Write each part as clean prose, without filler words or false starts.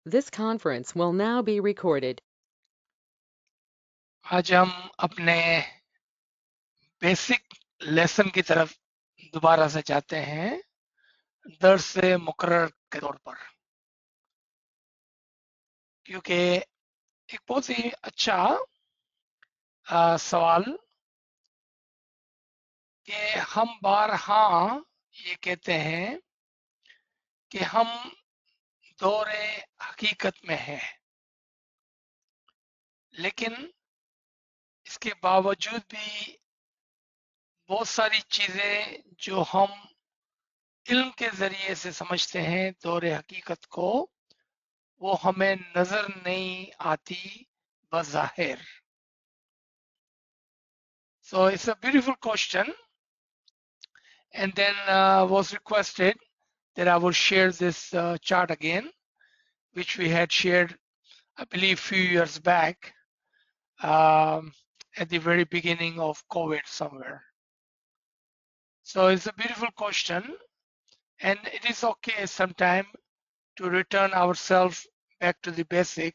This conference will now be recorded. आज हम अपने बेसिक लेसन की तरफ दोबारा से जाते हैं दर्स से मुकर्रर के तौर पर, क्योंकि एक बहुत ही अच्छा सवाल कि हम बारहा ये कहते हैं कि हम दौरे हकीकत में हैं, लेकिन इसके बावजूद भी बहुत सारी चीजें जो हम इल्म के जरिए से समझते हैं दौरे हकीकत को, वो हमें नजर नहीं आती बज़ाहिर. So it's a beautiful question, and then was requested that I will share this chart again, which we had shared, I believe, few years back at the very beginning of COVID somewhere. So it's a beautiful question, and it is okay sometime to return ourselves back to the basic.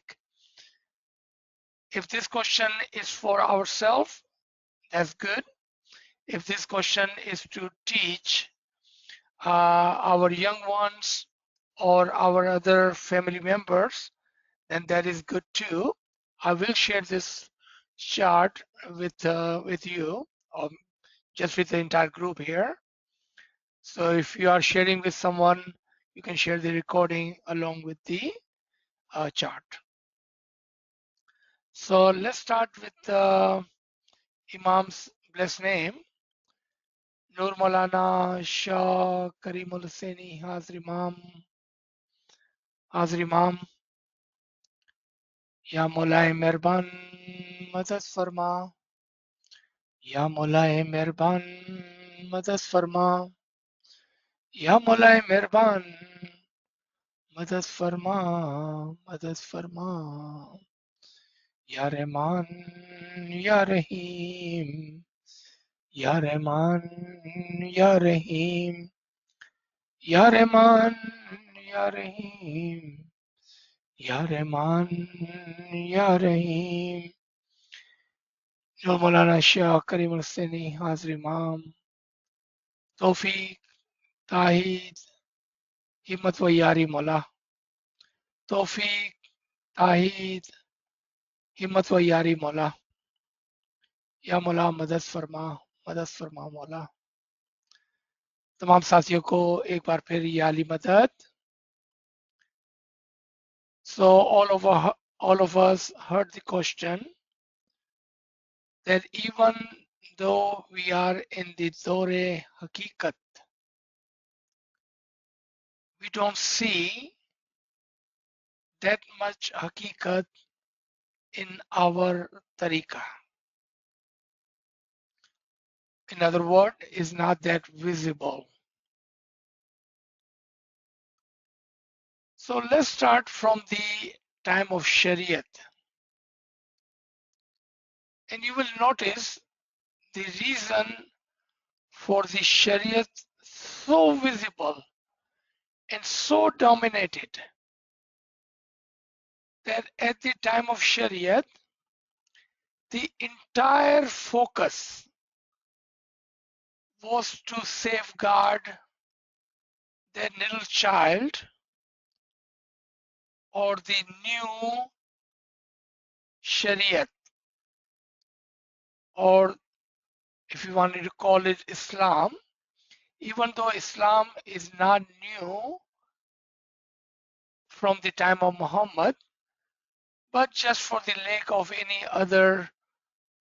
If this question is for ourselves, that's good. If this question is to teach our young ones or our other family members, then that is good too. I will share this chart with you, just with the entire group here. So if you are sharing with someone, you can share the recording along with the chart. So let's start with Imam's blessed name. Nur Maulana Shah Karimul Hussaini Hazir Imam. Hazir Imam. या मौलाए मेहरबान मदद फरमा, या मौलाए मेहरबान मदद फरमा, या मौलाए मेहरबान मदद फरमा, मदद फरमा, या रहमान या रहीम, या रहमान या रहीम, या रहमान या रहीम, या रहमान या रहीम. जो मौलाना शाह करीम हुसैनी हाजिर इमाम, तौफीक, ताहीद, हिम्मत व यारी मौला, तौफीक, ताहीद, हिम्मत व यारी मौला, या मौला मदद फरमा मौला. तमाम साथियों को एक बार फिर ये आली मदद. So all of us heard the question that even though we are in the Dore Haqiqat, we don't see that much Haqiqat in our Tariqah. In other words, is not that visible. So let's start from the time of Shariat. And you will notice the reason for the Shariat so visible and so dominated that at the time of Shariat, the entire focus was to safeguard that little child or the new Shariat, or if you wanted to call it Islam, even though Islam is not new from the time of Muhammad, but just for the lack of any other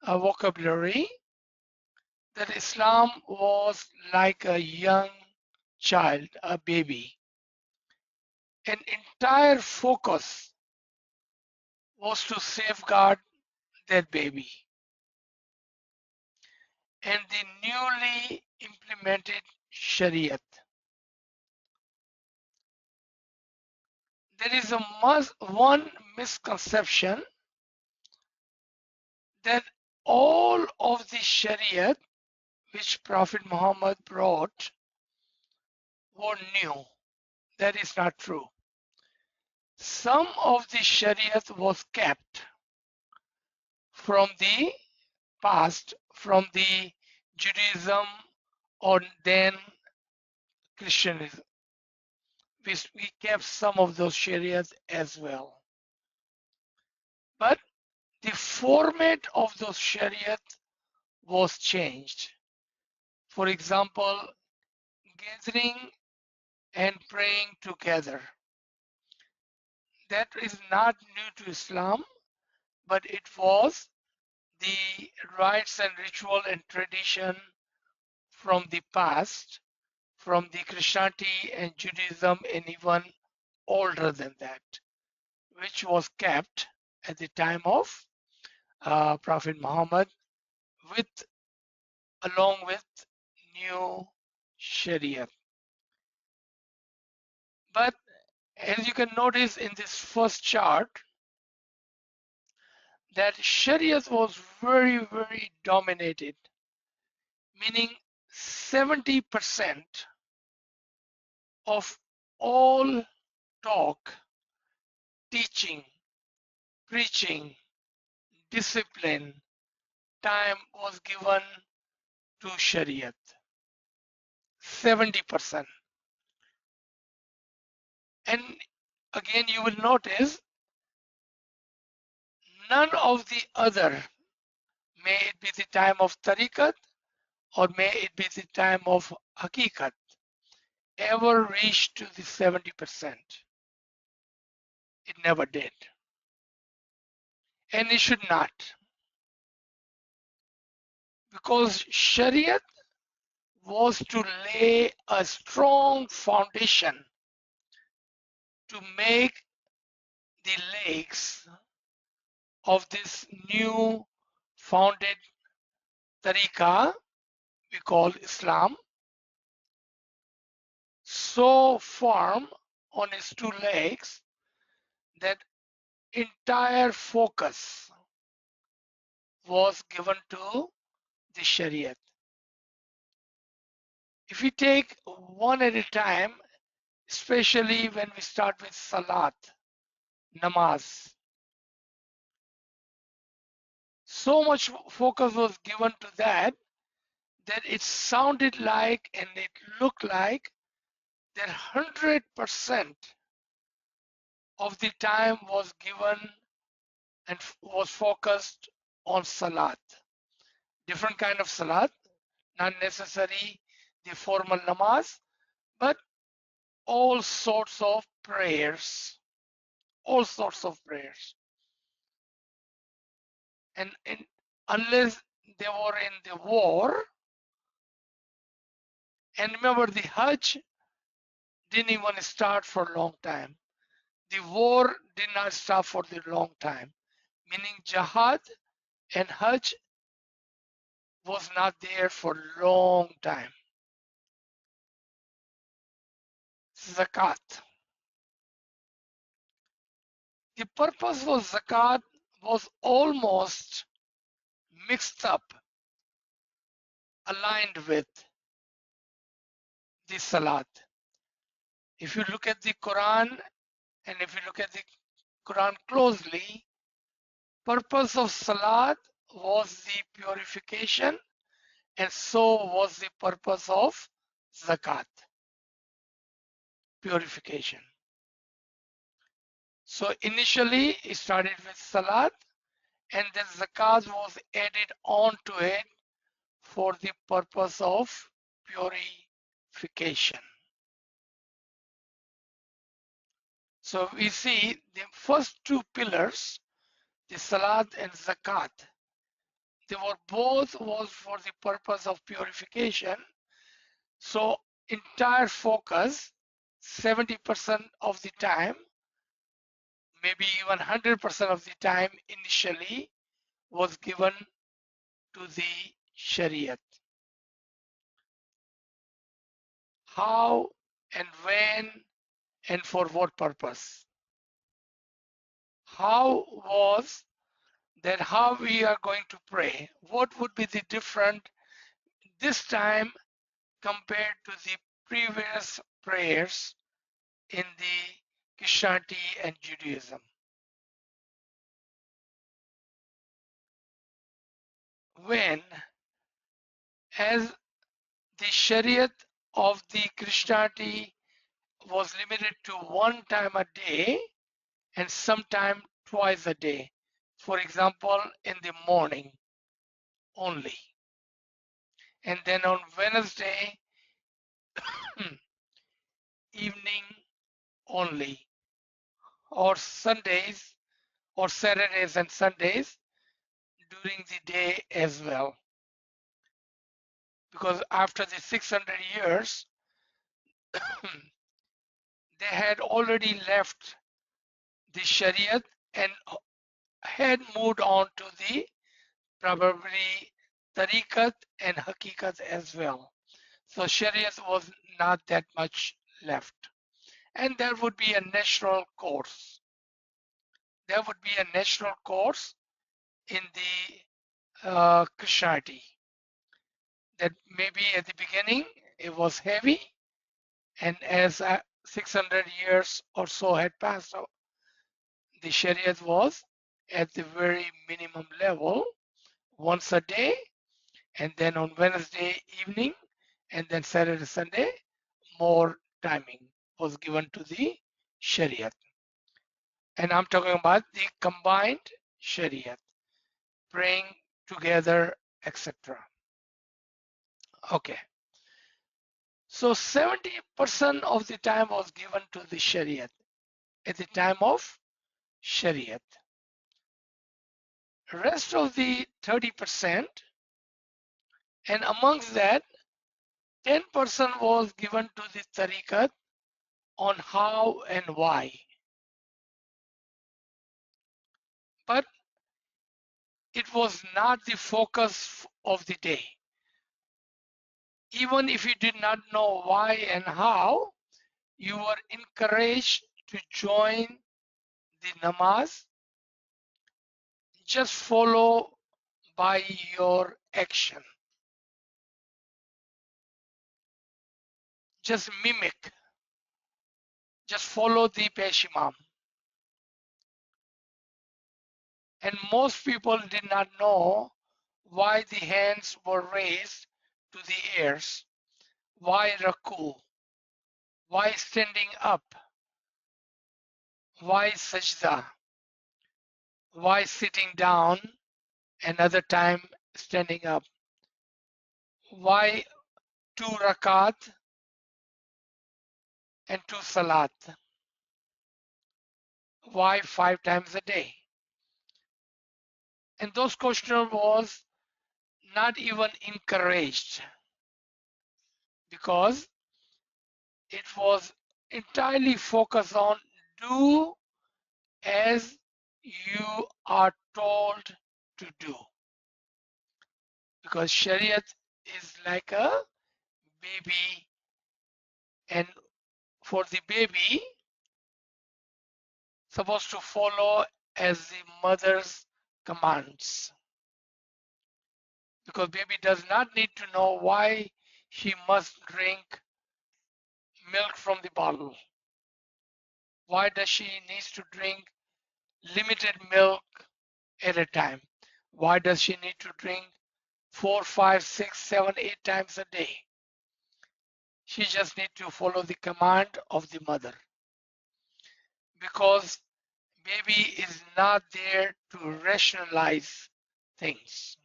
vocabulary, that Islam was like a young child, a baby. An entire focus was to safeguard that baby. And the newly implemented Shariat. There is one misconception that all of the Shariat which Prophet Muhammad brought were new. That is not true. some of the Shariat was kept from the past, from the Judaism or then Christianism. We kept some of those Shariats as well. But the format of those Shariat was changed. For example, gathering and praying together. That is not new to Islam, but it was the rites and ritual and tradition from the past, from the Christianity and Judaism, and even older than that, which was kept at the time of Prophet Muhammad, with along with new Sharia. But as you can notice in this first chart, that Sharia was very dominated, meaning 70% of all talk, teaching, preaching, discipline, time was given to Shariat. 70%. And again, you will notice none of the other, may it be the time of Tariqat or may it be the time of Haqiqat, ever reached to the 70%. It never did. And it should not. Because Shariat was to lay a strong foundation to make the legs of this new founded tariqah we call Islam so firm on its two legs that entire focus was given to the Shariat. If we take one at a time, especially when we start with Salat, Namaz, so much focus was given to that that it sounded like and it looked like that 100% of the time was given and was focused on Salat. Different kind of Salat, not necessarily the formal namaz, but all sorts of prayers, all sorts of prayers. And unless they were in the war, and remember the Hajj didn't even start for a long time. The war did not start for the long time, meaning Jihad and Hajj was not there for a long time. Zakat. The purpose of zakat was almost mixed up, aligned with the salat. If you look at the Quran and if you look at the Quran closely, purpose of salat was the purification, and so was the purpose of zakat, purification. So initially it started with salat, and then zakat was added on to it for the purpose of purification. So we see the first two pillars, the salat and zakat, they were both was for the purpose of purification. So entire focus, 70% of the time, maybe even 100% of the time initially was given to the Shariat. How and when and for what purpose? How was that how we are going to pray? What would be the different this time compared to the previous prayers in the Christianity and Judaism. When, as the Shariat of the Christianity was limited to one time a day and sometime twice a day. For example, in the morning only. And then on Wednesday, evening only. Or Sundays, or Saturdays and Sundays during the day as well. Because after the 600 years, they had already left the Shariat and had moved on to the probably Tariqat and Haqiqat as well. So Shariat was not that much left. And there would be a national course. There would be a national course in the Christianity. That maybe at the beginning it was heavy, and as 600 years or so had passed, the Shariat was at the very minimum level once a day, and then on Wednesday evening, and then Saturday, Sunday, more timing was given to the Shariat. And I'm talking about the combined Shariat, praying together, etc. Okay. So 70% of the time was given to the Shariat at the time of Shariat. Rest of the 30%, and amongst that, 10% was given to the Tariqat on how and why. But it was not the focus of the day. Even if you did not know why and how, you were encouraged to join the namaz. Just follow by your action. Just mimic. Just follow the Peshimam. And most people did not know why the hands were raised to the ears, why Raku, why standing up, why Sajda, why sitting down, another time standing up, why 2 rakat and 2 salat, why 5 times a day. And those questions was not even encouraged because it was entirely focused on do as you are told to do. Because Shariat is like a baby, and for the baby, supposed to follow as the mother's commands. Because baby does not need to know why he must drink milk from the bottle. Why does she needs to drink limited milk at a time? Why does she need to drink 4, 5, 6, 7, 8 times a day? She just needs to follow the command of the mother. Because baby is not there to rationalize things.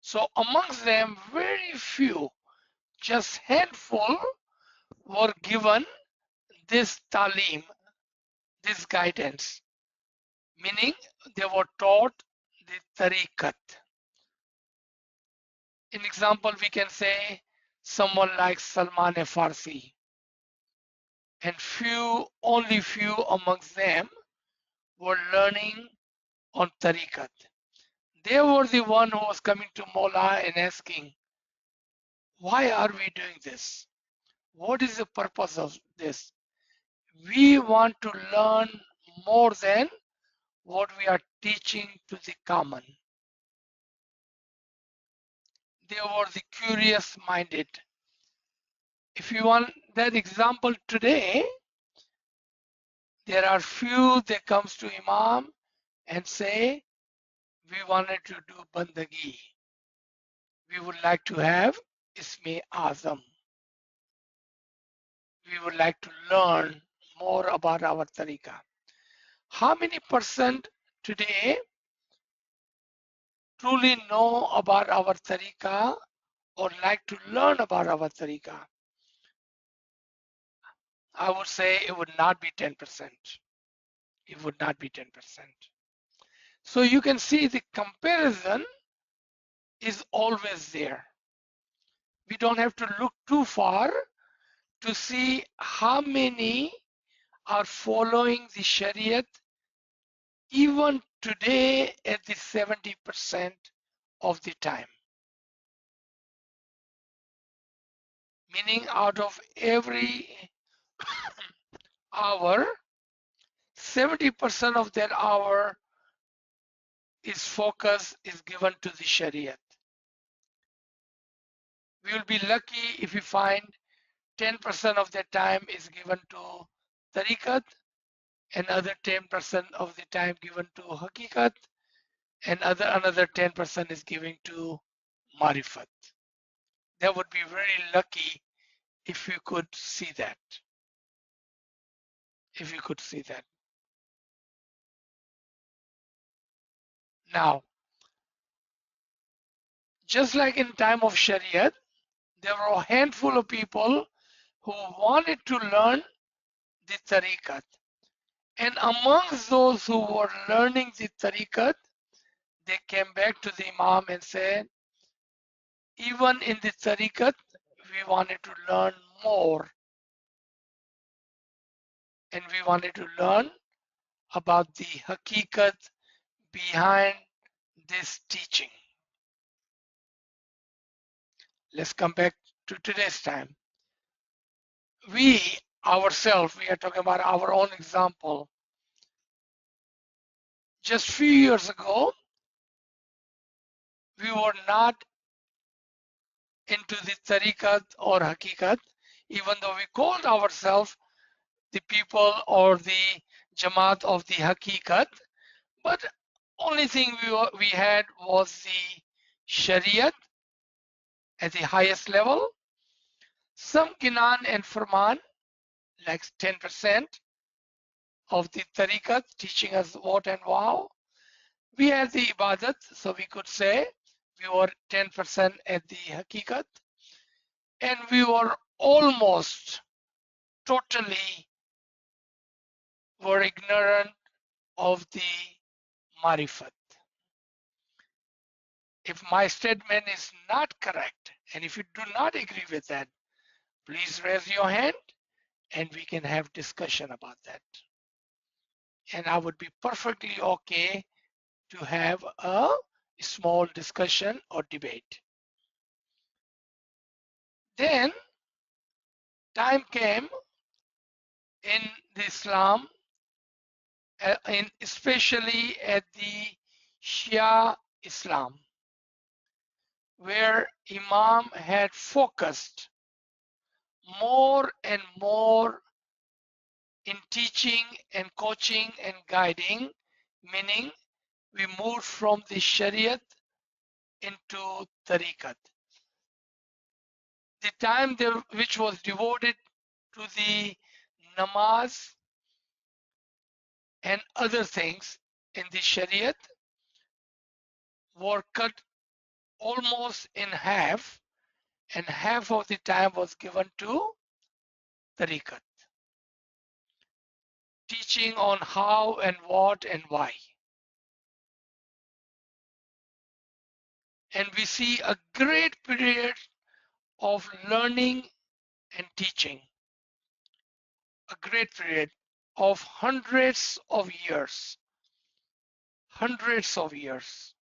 So amongst them, very few, just handful, were given this talim, this guidance, meaning they were taught the tariqat. In example, we can say someone like Salman Farsi, and only few amongst them were learning on tariqat. They were the one who was coming to Mola and asking, why are we doing this? What is the purpose of this? We want to learn more than what we are teaching to the common. They were the curious minded. If you want that example today, There are few that comes to Imam and say, we wanted to do bandagi. We would like to have Isme Azam. We would like to learn more about our tariqah. How many percent today truly know about our tariqah or like to learn about our tariqah? I would say it would not be 10%. It would not be 10%. So you can see the comparison is always there. We don't have to look too far to see how many are following the Shariat even today at the 70% of the time. Meaning out of every hour, 70% of that hour is focus is given to the Shariat. We will be lucky if we find 10% of their time is given to Tariqat, and other 10% of the time given to Haqiqat, and another 10% is given to Marifat. That would be very lucky if you could see that. If you could see that. Now, just like in time of Shariat, there were a handful of people who wanted to learn the Tariqat. And amongst those who were learning the Tariqat, they came back to the Imam and said, even in the Tariqat, we wanted to learn more. And we wanted to learn about the Haqiqat behind this teaching. Let's come back to today's time. We ourselves, we are talking about our own example. Just few years ago, we were not into the Tariqat or Haqiqat, even though we called ourselves the people or the Jamaat of the Haqiqat, but only thing we had was the Shariat at the highest level, some Qinan and Furman, like 10% of the Tariqat teaching us what and wow. We had the Ibadat, so we could say we were 10% at the Haqiqat, and we were almost totally were ignorant of the Marifat. If my statement is not correct, and if you do not agree with that, please raise your hand and we can have discussion about that. And I would be perfectly okay to have a small discussion or debate. Then time came in the Islam, especially at the Shia Islam, where Imam had focused more and more in teaching and coaching and guiding, meaning we moved from the Shariat into Tariqat. The time there, which was devoted to the namaz and other things in the Shariat were cut almost in half, and half of the time was given to Tariqat, teaching on how and what and why. And we see a great period of learning and teaching, a great period of hundreds of years. Hundreds of years.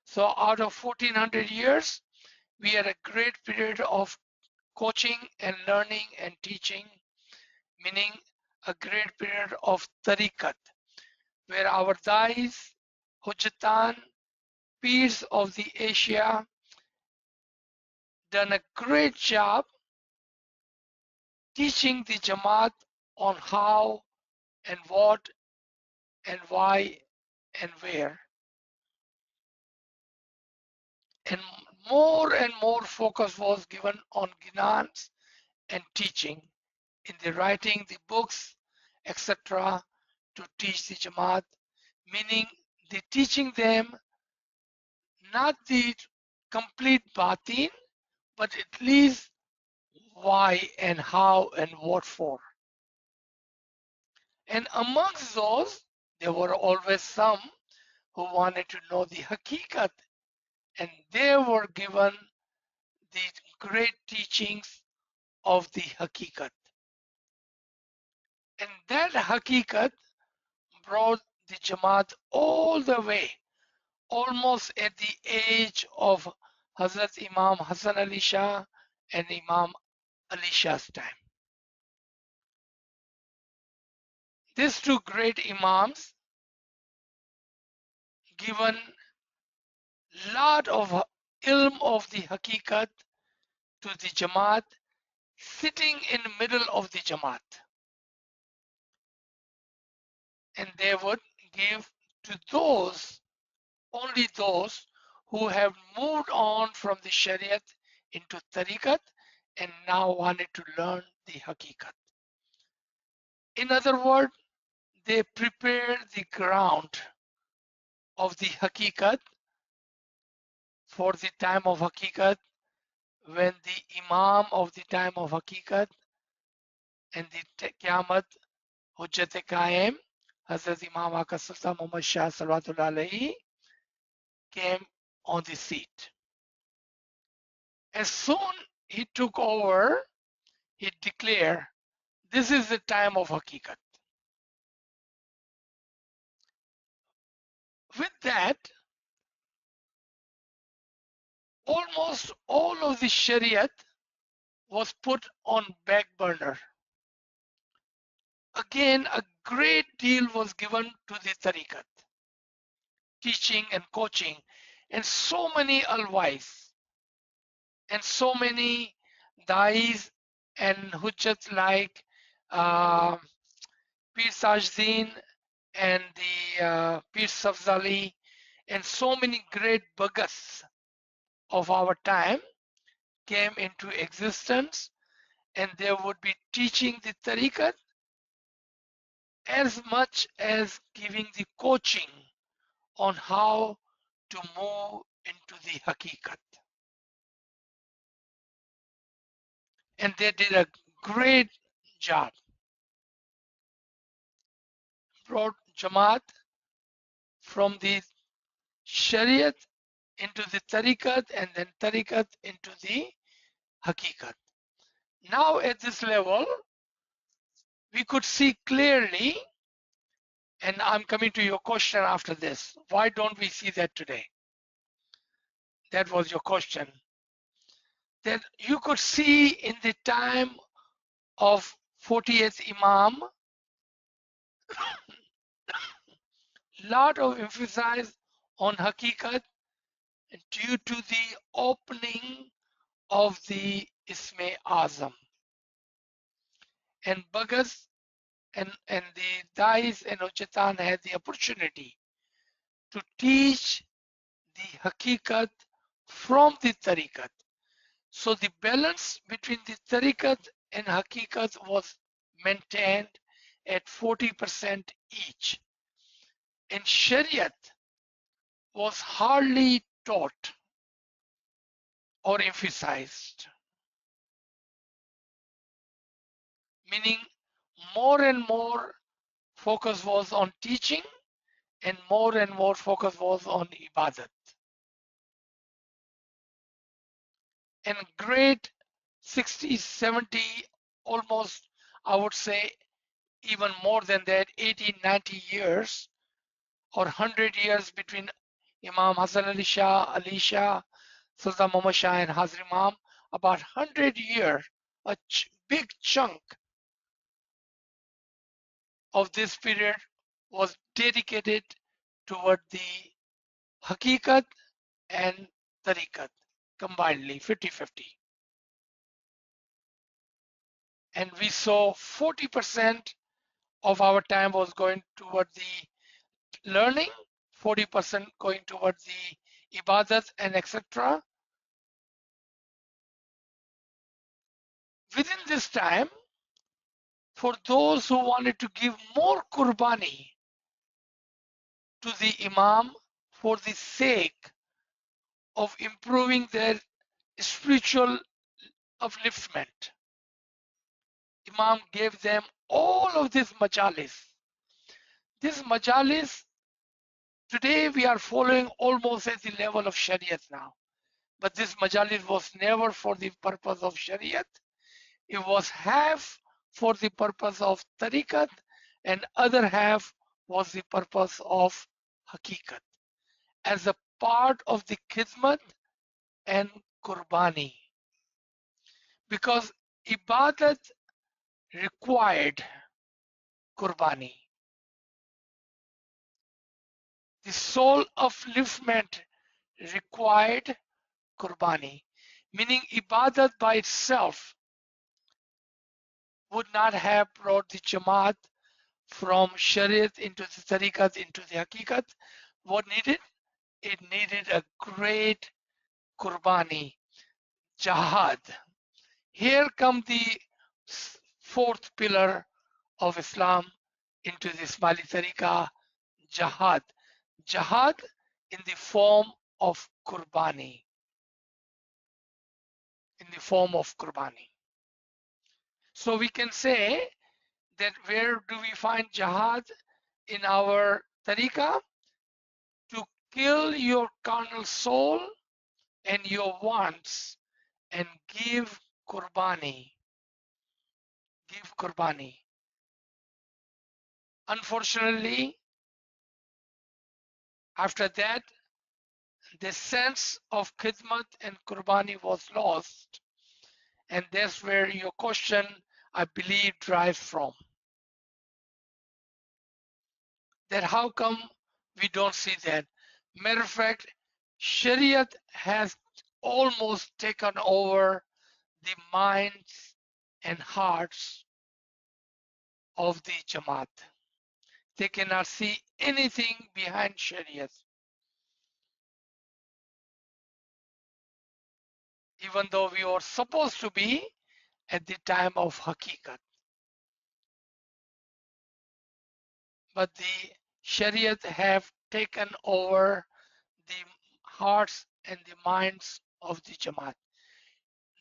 So out of 1400 years, we had a great period of coaching and learning and teaching, meaning a great period of tariqat, where our dais, hujjatan, peers of the Asia, done a great job teaching the Jamaat on how and what and why and where. And more focus was given on Gnans and teaching in the writing the books, etc., to teach the Jamaat, meaning the teaching them not the complete batin, but at least why and how and what for. And amongst those, there were always some who wanted to know the Haqiqat, and they were given the great teachings of the Haqiqat. And that Haqiqat brought the Jamaat all the way, almost at the age of Hazrat Imam Hassan Ali Shah and Imam Ali Shah's time. These two great Imams given lot of ilm of the Haqiqat to the Jamaat, sitting in the middle of the Jamaat. And they would give to those, only those who have moved on from the Shariat into Tariqat and now wanted to learn the Haqiqat. In other words, they prepare the ground of the Haqiqat for the time of Haqiqat, when the Imam of the time of Haqiqat and the Qiyamah, Hujjat Qaim, Hazrat Imam Aka Sultan Muhammad Shah Salawatullah Alayhi, came on the seat. As soon he took over, he declared, this is the time of Haqiqat. With that, almost all of the Shariat was put on back burner. Again, a great deal was given to the Tariqat, teaching and coaching, and so many ALWAAZ, and so many dais and hujjat like Pir Sajdin and the Pir Safzali, and so many great bagas of our time came into existence, and they would be teaching the tariqat as much as giving the coaching on how to move into the haqiqat. And they did a great job. Brought Jamaat from the Shariat into the Tariqat, and then Tariqat into the Haqiqat. Now at this level, we could see clearly, and I'm coming to your question after this, why don't we see that today? That was your question. That you could see in the time of 40th Imam, lot of emphasis on Haqiqat due to the opening of the Isme Azam. And Bagas and the Dais and Uchatan had the opportunity to teach the Haqiqat from the Tariqat. So the balance between the Tariqat and Haqiqat was maintained at 40% each. And Shariat was hardly taught or emphasized, meaning more and more focus was on teaching and more focus was on ibadat. And great 60, 70, almost I would say even more than that, 80, 90 years or 100 years between Imam Hassan Ali Shah, Sultan Muhammad Shah and Hazrat Imam, about 100 years, a big chunk of this period was dedicated toward the Haqiqat and Tariqat combinedly, 50-50. And we saw 40% of our time was going toward the learning, 40% going towards the ibadat and etc. Within this time, for those who wanted to give more qurbani to the Imam for the sake of improving their spiritual upliftment, Imam gave them all of these majalis. This majalis, today we are following almost at the level of Shariat now. But this majalis was never for the purpose of Shariat. It was half for the purpose of Tariqat and other half was the purpose of Haqiqat as a part of the khidmat and qurbani. Because ibadat required qurbani. The soul upliftment required qurbani, meaning ibadat by itself would not have brought the Jamaat from Shariat into the Tariqat into the Haqiqat. What needed? It needed a great qurbani, jihad. Here come the fourth pillar of Islam into the Ismaili Tariqah, jihad. Jihad in the form of qurbani. In the form of qurbani. So we can say that where do we find jihad in our tariqah? To kill your carnal soul and your wants and give qurbani. Give qurbani. Unfortunately, after that, the sense of khidmat and qurbani was lost. And that's where your question, I believe, drives from. That how come we don't see that? Matter of fact, Shariat has almost taken over the minds and hearts of the Jamaat. They cannot see anything behind Shariat. Even though we were supposed to be at the time of Haqiqat. But the Shariat have taken over the hearts and the minds of the Jamaat.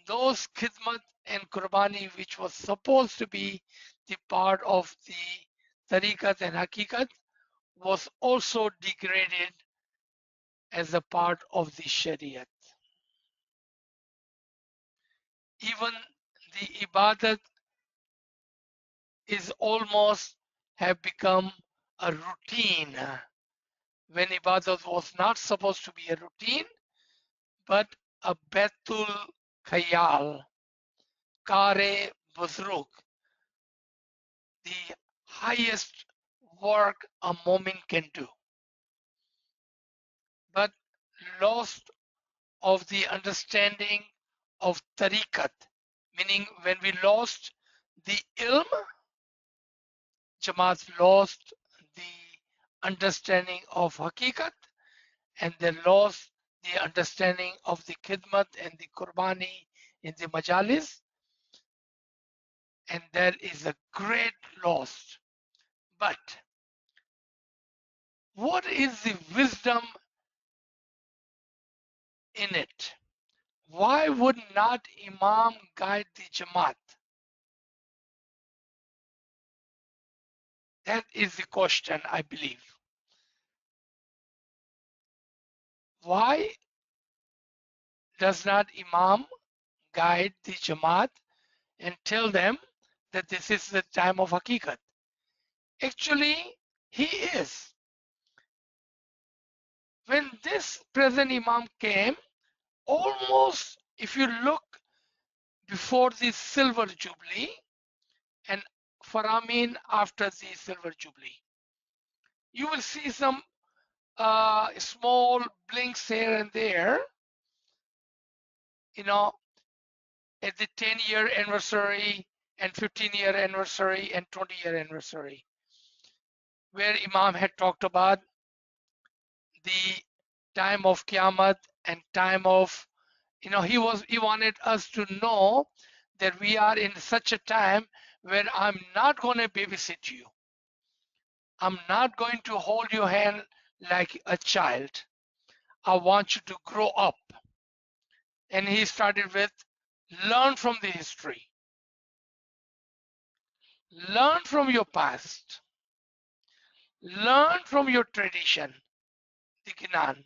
Those khidmat and qurbani which was supposed to be the part of the tariqat and haqiqat was also degraded as a part of the shariat. Even the ibadat is almost have become a routine when ibadat was not supposed to be a routine but a betul khayal, kare buzruk, the highest work a moment can do. But lost of the understanding of tariqat, meaning when we lost the ilm, Jamaat lost the understanding of haqiqat and they lost the understanding of the khidmat and the qurbani in the majalis, and that is a great loss. But what is the wisdom in it? Why would not Imam guide the Jamaat? That is the question, I believe. Why does not Imam guide the Jamaat and tell them that this is the time of Haqiqat? Actually, he is. When this present Imam came, almost if you look before the Silver Jubilee and Faramin after the Silver Jubilee, you will see some small blinks here and there, at the 10-year anniversary and 15-year anniversary and 20-year anniversary. where Imam had talked about the time of Qiyamah and time of, he wanted us to know that we are in such a time where I'm not going to babysit you. I'm not going to hold your hand like a child. I want you to grow up. And he started with learn from the history, learn from your past, learn from your tradition, the Gnan,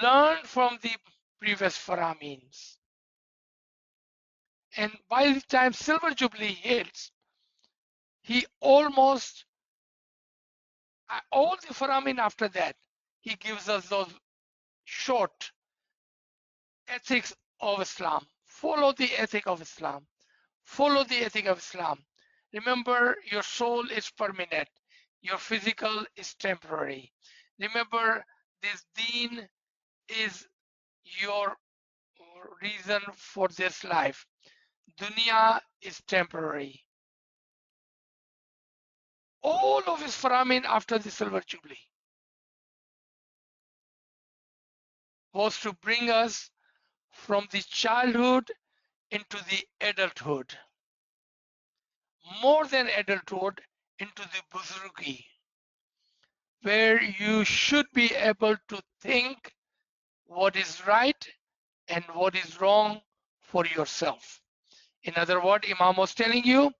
learn from the previous Faramins. And by the time Silver Jubilee hits, he almost, all the Faramin after that, he gives us those short ethics of Islam. Follow the ethic of Islam. Follow the ethic of Islam. Remember, your soul is permanent. Your physical is temporary. Remember, this deen is your reason for this life. Dunya is temporary. All of his faramin after the Silver Jubilee was to bring us from the childhood into the adulthood. More than adulthood, into the buzurgi, where you should be able to think what is right and what is wrong for yourself. In other words, Imam was telling you,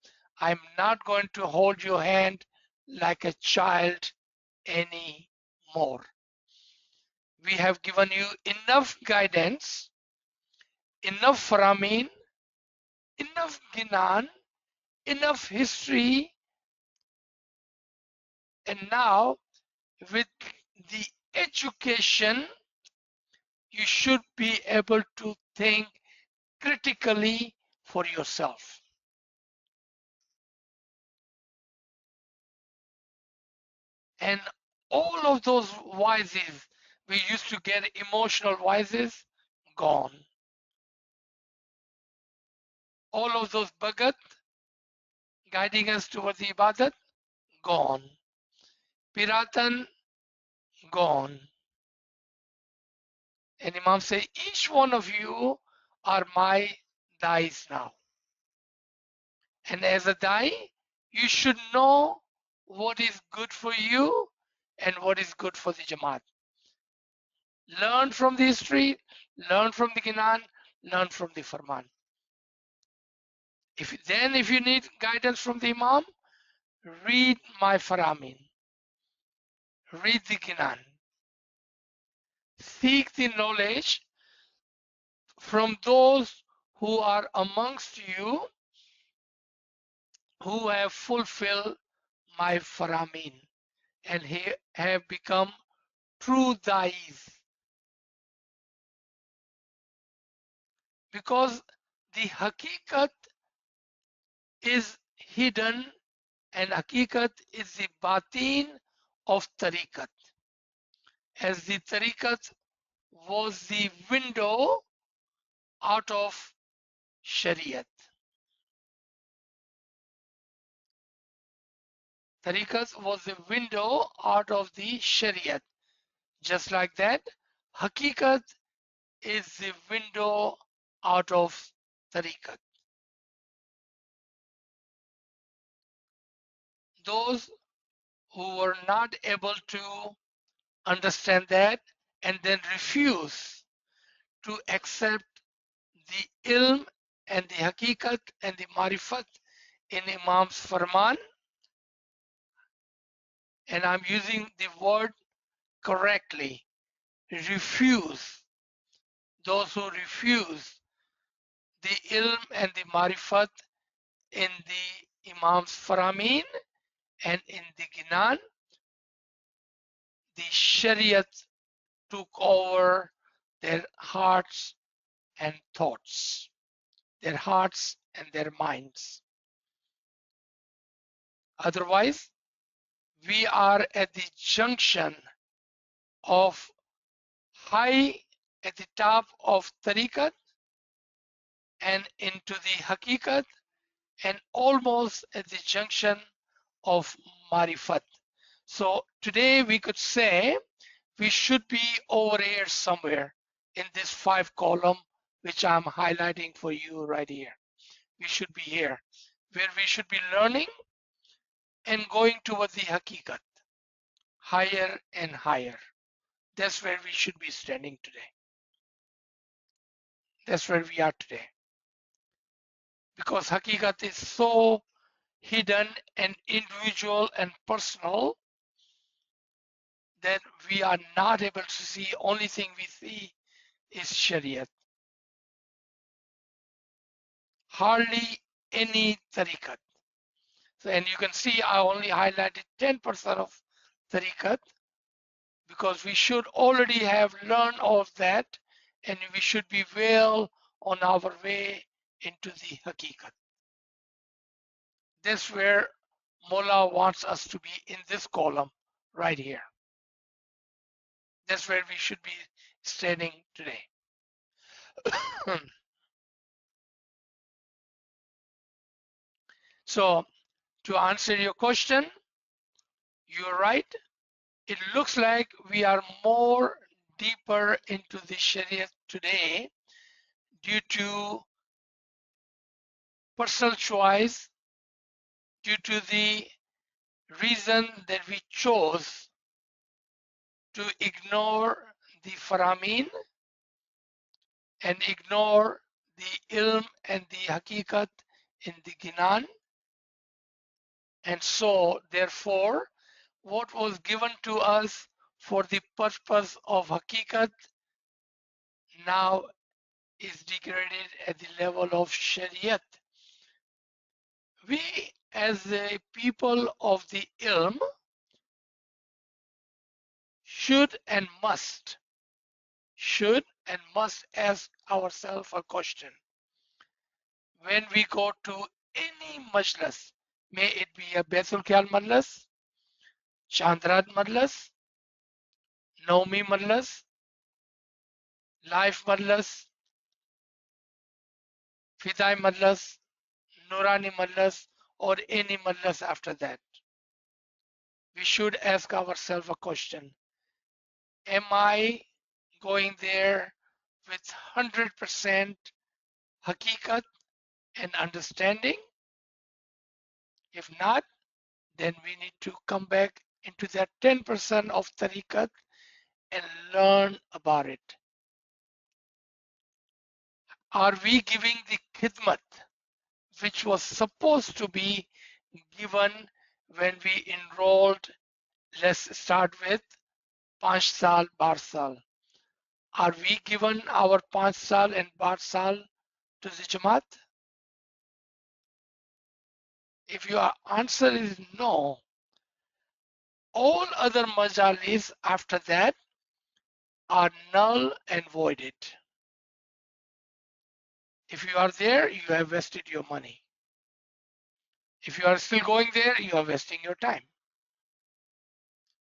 I'm not going to hold your hand like a child anymore. We have given you enough guidance, enough faramin, enough ginan, enough history, and now with the education, you should be able to think critically for yourself. And all of those vices, we used to get emotional vices, gone. All of those bhagat guiding us towards the ibadat, gone. Piratan, gone. And Imam say, each one of you are my dais now. And as a dai, you should know what is good for you and what is good for the Jamaat. Learn from the history, learn from the Ginan, learn from the Farman. If you need guidance from the Imam, read my Faramin, read the Ginan. Seek the knowledge from those who are amongst you who have fulfilled my Faramin and have become true dais. Because the Haqiqat is hidden and Haqiqat is the batin of Tariqat. As the Tariqat was the window out of Shariat. Tariqat was the window out of the Shariat. Just like that, Haqiqat is the window out of Tariqat. Those who were not able to understand that and then refuse to accept the ilm and the haqiqat and the marifat in Imam's farman, and I'm using the word correctly, refuse, those who refuse the ilm and the marifat in the Imam's faramin and in the ginan, the Shariat took over their hearts and thoughts, their hearts and their minds. Otherwise, we are at the junction of high at the top of Tariqat and into the Haqiqat and almost at the junction of Marifat. So today we could say we should be over here somewhere in this 5 column, which I'm highlighting for you right here. We should be here, where we should be learning and going towards the Haqiqat, higher and higher. That's where we should be standing today. That's where we are today. Because Haqiqat is so hidden and individual and personal that we are not able to see. Only thing we see is Shariat. Hardly any Tariqat. So, and you can see I only highlighted 10% of Tariqat because we should already have learned all of that and we should be well on our way into the Haqiqat. That's where Mullah wants us to be in this column right here. That's where we should be standing today. So to answer your question, you're right. It looks like we are more deeper into the Shariat today due to personal choice, due to the reason that we chose to ignore the Faramin and ignore the Ilm and the Haqiqat in the Ginan. And so, therefore, what was given to us for the purpose of Haqiqat now is degraded at the level of Shariat. We, as a people of the Ilm, should and must ask ourselves a question. When we go to any majlis, may it be a Baitul Khayal majlis, Chandrat majlis, Naumi majlis, Life majlis, Fidai majlis, Nurani majlis, or any majlis after that, we should ask ourselves a question. Am I going there with 100% Haqiqat and understanding? If not, then we need to come back into that 10% of Tariqat and learn about it. Are we giving the khidmat which was supposed to be given when we enrolled? Let's start with 5 saal, 12 saal. Are we given our 5 saal and 12 saal to the Jamaat? If your answer is no, all other majalis after that are null and voided. If you are there, you have wasted your money. If you are still going there, you are wasting your time.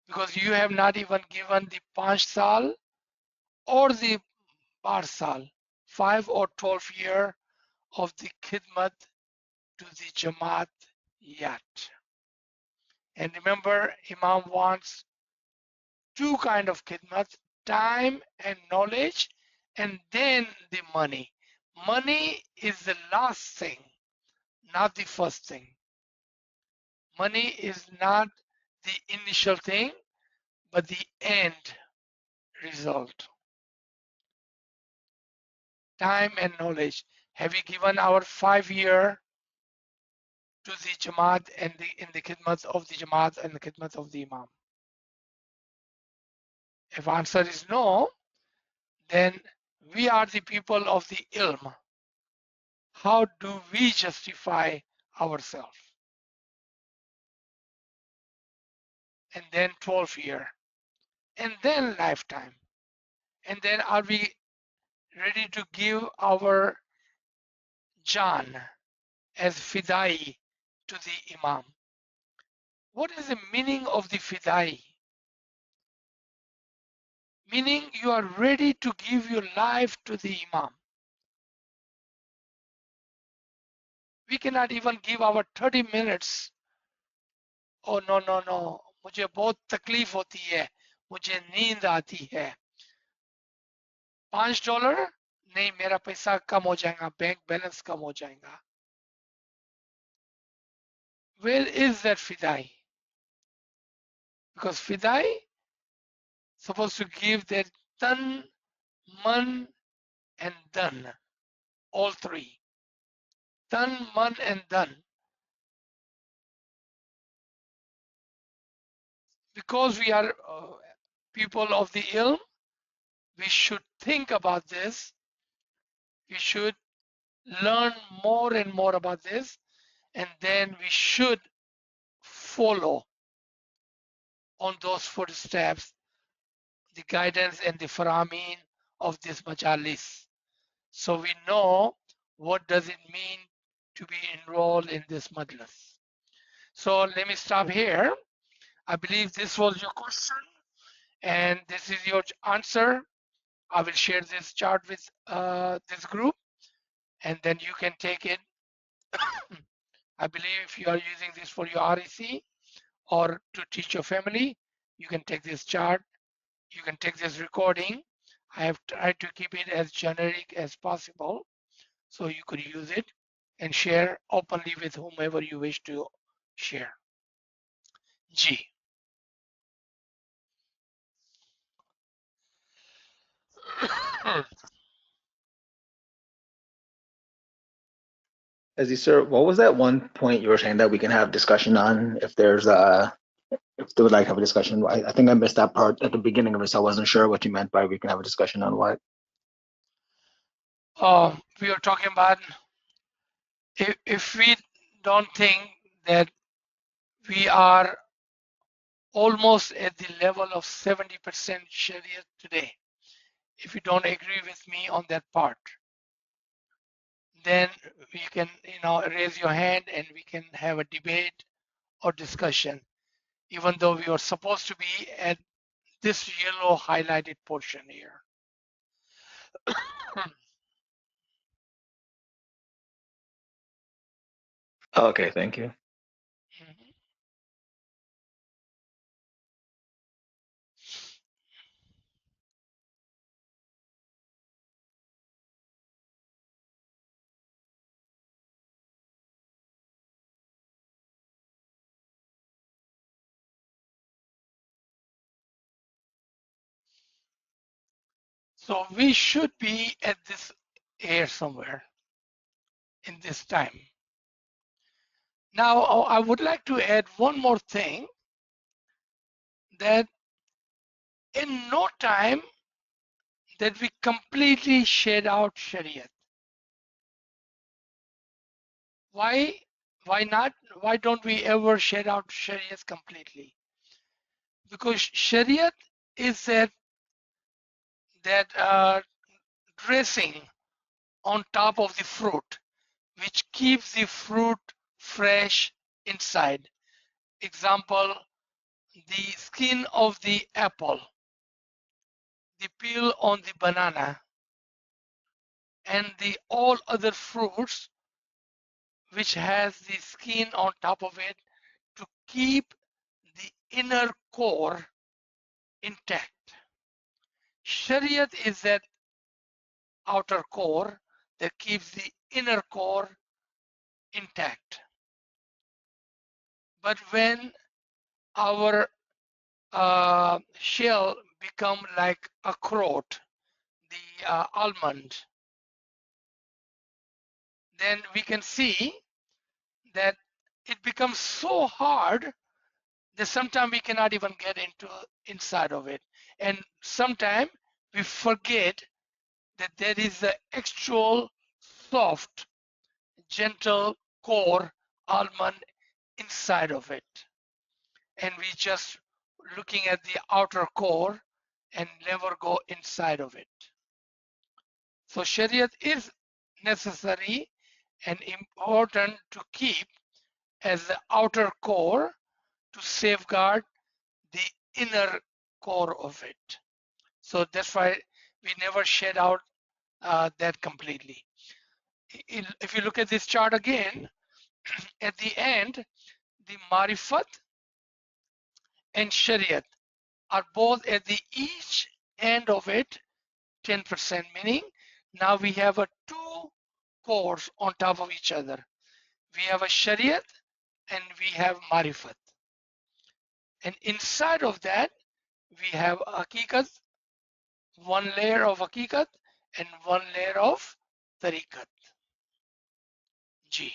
Because you have not even given the 5 saal or the 12 saal, 5 or 12 year of the khidmat to the Jamaat yet. And remember, Imam wants 2 kind of khidmat, time and knowledge, and then the money. Money is the last thing, not the first thing. Money is not the initial thing, but the end result. Time and knowledge. Have we given our 5 year to the Jamaat and in the khidmat of the Jamaat and the khidmat of the Imam? If answer is no, then we are the people of the ilm. How do we justify ourselves? And then 12 year, and then lifetime. And then are we ready to give our Jan as Fidai to the Imam? What is the meaning of the Fidai? Meaning you are ready to give your life to the Imam. We cannot even give our 30 minutes. Oh, no, no, no. मुझे बहुत तकलीफ होती है, मुझे नींद आती है। $5 नहीं, मेरा पैसा कम हो जाएगा, बैंक बैलेंस कम हो जाएगा। Where is that fidai? Because fidai supposed to give their tan, man, and dan, all three. Tan, man, and dan. Because we are people of the ilm, we should think about this. We should learn more and more about this, and then we should follow on those footsteps, the guidance and the faramin of this majalis. So we know what does it mean to be enrolled in this majlis. So let me stop here. I believe this was your question and this is your answer. I will share this chart with this group and then you can take it. I believe if you are using this for your REC or to teach your family, you can take this chart, you can take this recording. I have tried to keep it as generic as possible so you could use it and share openly with whomever you wish to share. G. Aziz sir, what was that one point you were saying that we can have discussion on if there's if they would like to have a discussion? I think I missed that part at the beginning of it, so I wasn't sure what you meant by we can have a discussion on what. We are talking about if we don't think that we are almost at the level of 70% Shariat today, if you don't agree with me on that part, then you can raise your hand and we can have a debate or discussion, even though we are supposed to be at this yellow highlighted portion here. Okay, thank you. So we should be at this air somewhere in this time. Now, I would like to add one more thing, that in no time that we completely shed out Shariat. Why not? Why don't we ever shed out Shariat completely? Because Shariat is that dressing on top of the fruit, which keeps the fruit fresh inside. Example, the skin of the apple, the peel on the banana, and the all other fruits which has the skin on top of it to keep the inner core intact. Shariat is that outer core that keeps the inner core intact. But when our shell become like akhrout, the almond, then we can see that it becomes so hard that sometimes we cannot even get into inside of it, and sometimes we forget that there is the actual soft, gentle core almond inside of it, and we just looking at the outer core and never go inside of it. So Shariat is necessary and important to keep as the outer core to safeguard the inner core of it. So that's why we never shed out that completely. If you look at this chart again, at the end, the marifat and Shariat are both at the each end of it 10%, meaning now we have a two cores on top of each other. We have a Shariat and we have Marifat. And inside of that, we have Haqiqat, one layer of Haqiqat and one layer of Tariqat. G.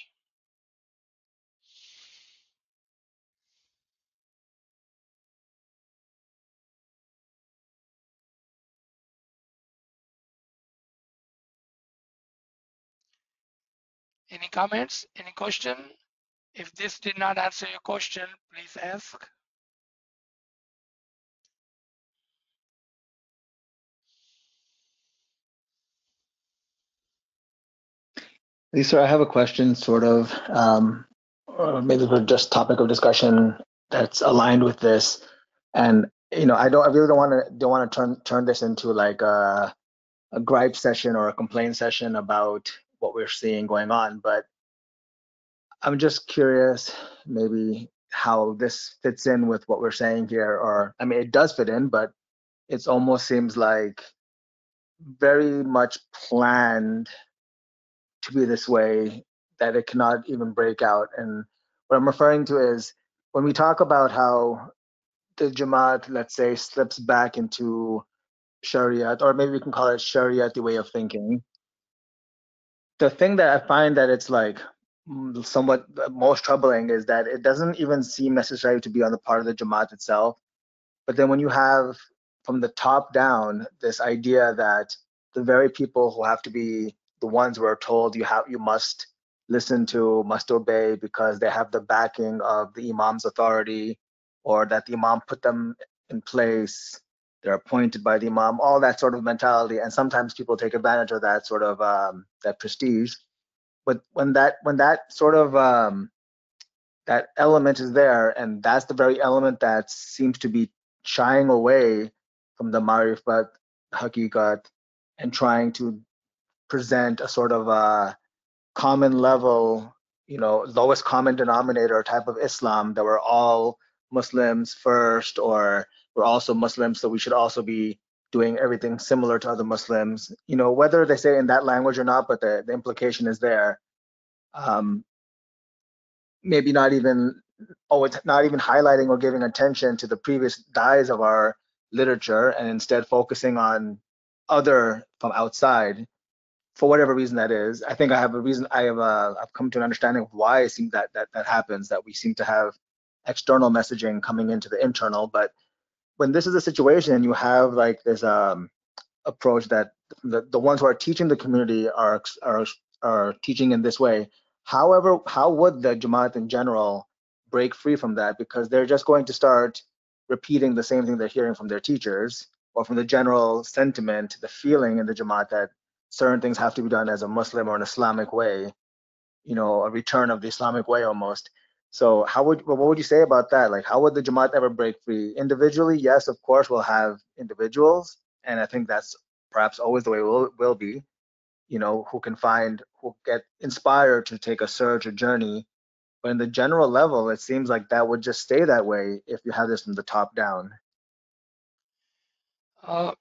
Any comments? Any question? If this did not answer your question, please ask. Lisa, I have a question, sort of, or maybe for just topic of discussion that's aligned with this. And I really don't want to turn this into like a gripe session or a complaint session about what we're seeing going on, but I'm just curious, maybe how this fits in with what we're saying here, or I mean, it does fit in, but it almost seems like very much planned to be this way, that it cannot even break out. And what I'm referring to is when we talk about how the Jamaat, let's say, slips back into Shariat, or maybe we can call it Shariat, the way of thinking. The thing that I find that it's like somewhat most troubling is that it doesn't even seem necessary to be on the part of the Jamaat itself. But then when you have from the top down this idea that the very people who have to be the ones who are told you must listen to, must obey because they have the backing of the Imam's authority, or that the Imam put them in place, they're appointed by the Imam, all that sort of mentality. And sometimes people take advantage of that sort of that prestige. But when that sort of that element is there, and that's the very element that seems to be shying away from the marifat, haqiqat, and trying to present a sort of a common level, lowest common denominator type of Islam, that we're all Muslims first, or we're also Muslims, so we should also be doing everything similar to other Muslims. Whether they say in that language or not, but the implication is there. Um, Maybe not even it's not even highlighting or giving attention to the previous dyes of our literature, and instead focusing on other from outside, for whatever reason that is. I think I have a reason. I've come to an understanding of why it seems that happens, that we seem to have external messaging coming into the internal. But when this is a situation and you have like this approach that the ones who are teaching the community are teaching in this way. However, how would the Jamaat in general break free from that? Because they're just going to start repeating the same thing they're hearing from their teachers, or from the general sentiment, the feeling in the Jamaat that certain things have to be done as a Muslim or an Islamic way, a return of the Islamic way almost. So what would you say about that? Like, how would the Jamaat ever break free? Individually, yes, of course, we'll have individuals, and I think that's perhaps always the way will be. Who get inspired to take a search or journey. But in the general level, it seems like that would just stay that way if you have this from the top down. Uh,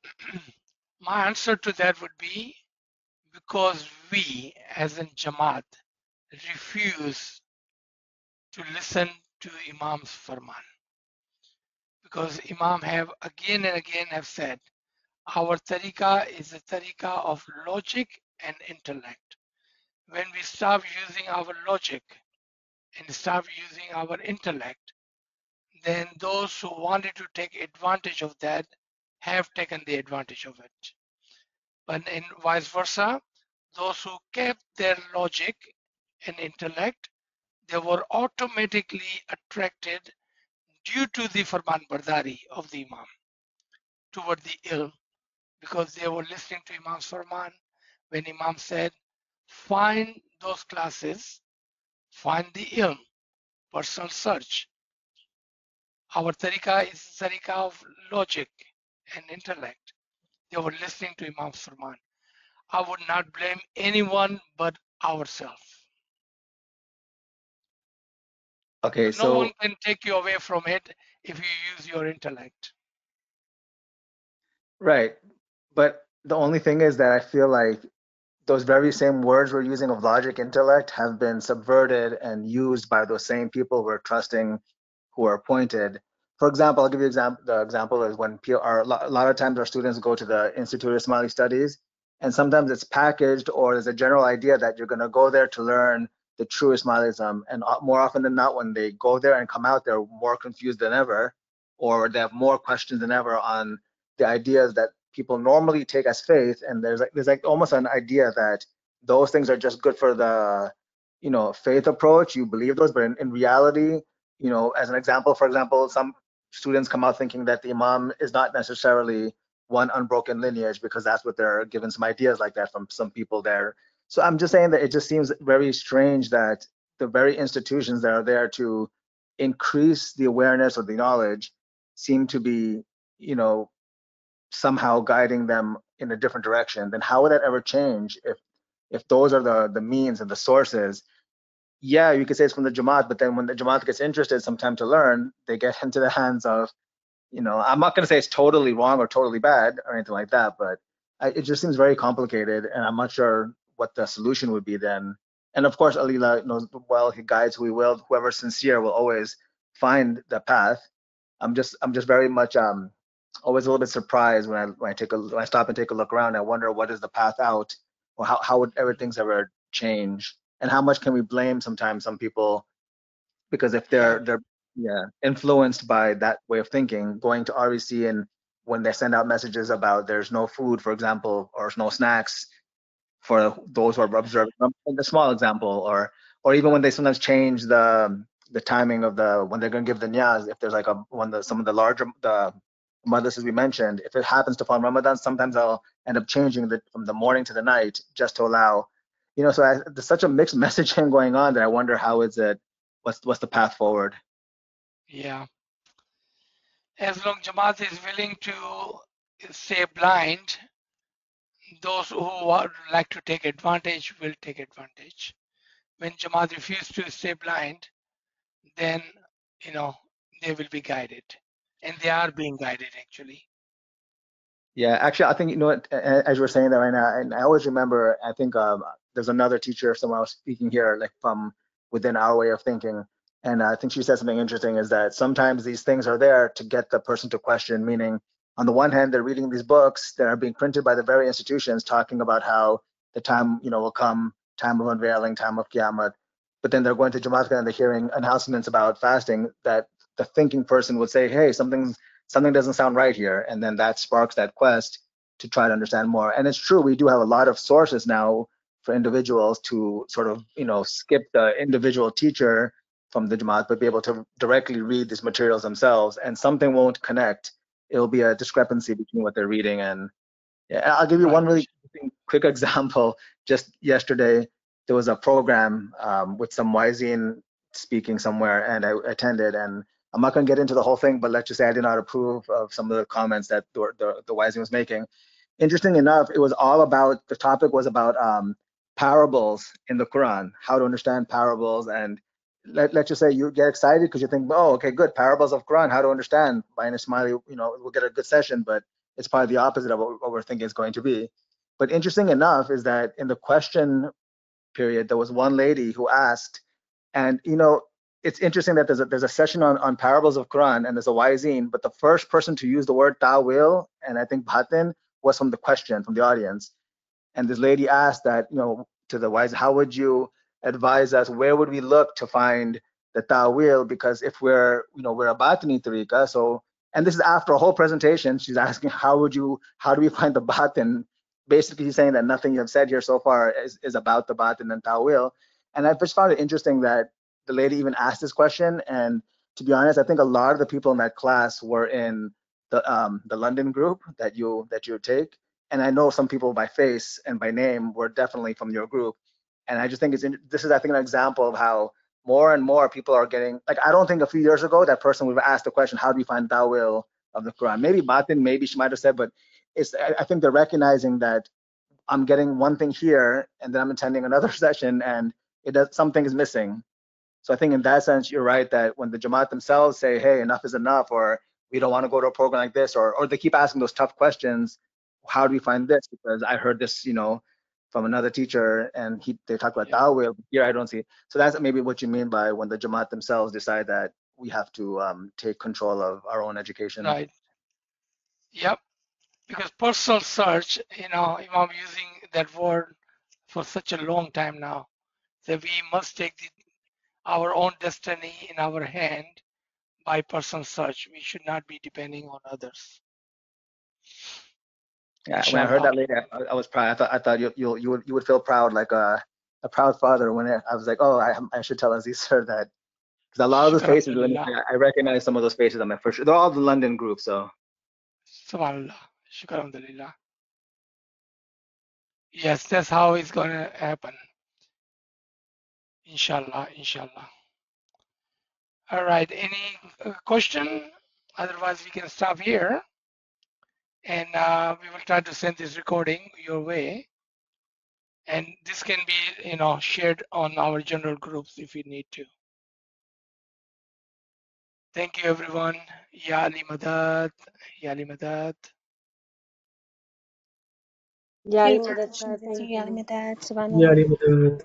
my answer to that would be because we, as in Jamaat, refuse to listen to Imam's farman. Because Imam have again and again have said, our tariqah is a tariqah of logic and intellect. When we stop using our logic and stop using our intellect, then those who wanted to take advantage of that have taken the advantage of it. But in vice versa, those who kept their logic and intellect, they were automatically attracted due to the farman bardari of the Imam toward the ilm, because they were listening to Imam's farman. When Imam said, find those classes, find the ilm, personal search. Our tariqah is a tariqah of logic and intellect. They were listening to Imam's farman. I would not blame anyone but ourselves. Okay, No one so can take you away from it. if you use your intellect. Right. But the only thing is that I feel like those very same words we're using of logic, intellect have been subverted and used by those same people we're trusting who are appointed. For example, I'll give you the example is when a lot of times our students go to the Institute of Ismaili Studies, and sometimes it's packaged or there's a general idea that you're going to go there to learn the true Ismailism. And more often than not, when they go there and come out, they're more confused than ever, or they have more questions than ever on the ideas that people normally take as faith. And there's like almost an idea that those things are just good for the faith approach. You believe those, but in reality, as an example, for example, some students come out thinking that the Imam is not necessarily one unbroken lineage because that's what they're given some ideas like that from some people there. So I'm just saying that it just seems very strange that the very institutions that are there to increase the awareness or the knowledge seem to be, somehow guiding them in a different direction. Then how would that ever change if those are the means and the sources? Yeah, you could say it's from the Jamaat, but then when the Jamaat gets interested sometime to learn, they get into the hands of, I'm not going to say it's totally wrong or totally bad or anything like that, but it just seems very complicated, and I'm not sure what the solution would be then. And of course, Alila knows well, he guides who he will. Whoever's sincere will always find the path. I'm just very much always a little bit surprised when I stop and take a look around. I wonder what is the path out, or how would everything's ever change, and how much can we blame sometimes some people because if Yeah, they're yeah influenced by that way of thinking, going to REC and when they send out messages about there's no food, for example, or no snacks for those who are observing. A small example, or even when they sometimes change the timing of the when they're going to give the niyaz. If there's like some of the larger the madrasas we mentioned, if it happens to fall in Ramadan, sometimes I'll end up changing from the morning to the night just to allow, So there's such a mixed messaging going on that I wonder how is it, what's the path forward? yeah. As long Jamaat is willing to stay blind, those who would like to take advantage will take advantage. When Jamaat refuse to stay blind, then you know they will be guided, and they are being guided actually. Yeah, actually, I think what, as you were saying that right now, and I always remember. I think there's another teacher, someone else speaking here, like from within our way of thinking, and I think she said something interesting is that sometimes these things are there to get the person to question. Meaning, on the one hand, they're reading these books that are being printed by the very institutions talking about how the time, will come, time of unveiling, time of Qiyamah, but then they're going to Jamaat and they're hearing announcements about fasting that the thinking person would say, hey, something doesn't sound right here, and then that sparks that quest to try to understand more. And it's true, we do have a lot of sources now for individuals to sort of skip the individual teacher from the Jamaat, but be able to directly read these materials themselves, and something won't connect. It'll be a discrepancy between what they're reading. And yeah, I'll give you one Right. really quick example. Just yesterday, there was a program with some Wysian speaking somewhere, and I attended. And I'm not going to get into the whole thing, but let's just say I did not approve of some of the comments that the Wysian was making. Interesting enough, it was all about, the topic was about parables in the Quran, how to understand parables. And let's just say you get excited because you think, oh, okay, good, parables of Quran, how to understand by an Ismaili, we'll get a good session, but it's probably the opposite of what we're thinking it's going to be. But interesting enough is that in the question period, there was one lady who asked, and it's interesting that there's a session on parables of Quran and there's a wa'izin, but the first person to use the word ta'wil and I think batin was from the question from the audience. And this lady asked that, to the wise, how would you advise us? Where would we look to find the ta'wil? Because if we're a batini tariqa, so, and this is after a whole presentation, she's asking, how do we find the batin? Basically, he's saying that nothing you have said here so far is about the batin and ta'wil. And I just found it interesting that the lady even asked this question. And to be honest, I think a lot of the people in that class were in the London group that you take, and I know some people by face and by name were definitely from your group. And I just think this is, I think, an example of how more and more people are getting, like, I don't think a few years ago that person would have asked the question, how do we find Tawil of the Quran? Maybe Batin, maybe she might have said, but I think they're recognizing that I'm getting one thing here and then I'm attending another session and something is missing. So I think in that sense, you're right that when the Jamaat themselves say, hey, enough is enough, or we don't want to go to a program like this, or they keep asking those tough questions, how do we find this? Because I heard this, from another teacher, and they talk about dawah. Here I don't see. So that's maybe what you mean by when the Jamaat themselves decide that we have to take control of our own education. Right. Yep. Because personal search, Imam using that word for such a long time now, that we must take our own destiny in our hand by personal search. We should not be depending on others. Yeah, when I heard that later, I was proud. I thought you would feel proud, like a proud father. When I was like, oh, I should tell Aziz sir that, because a lot of those faces, I recognize some of those faces on my first. They're all the London group, so. Subhanallah, shukr alhamdulillah. Yes, that's how it's gonna happen. Inshallah, inshallah. All right, any question? Otherwise, we can stop here, and we will try to send this recording your way. And this can be, shared on our general groups if you need to. Thank you, everyone. Ya Ali Madad. Ya Ali Madad. Ya Ali Madad, sir. Thank you. Ya Ali Madad.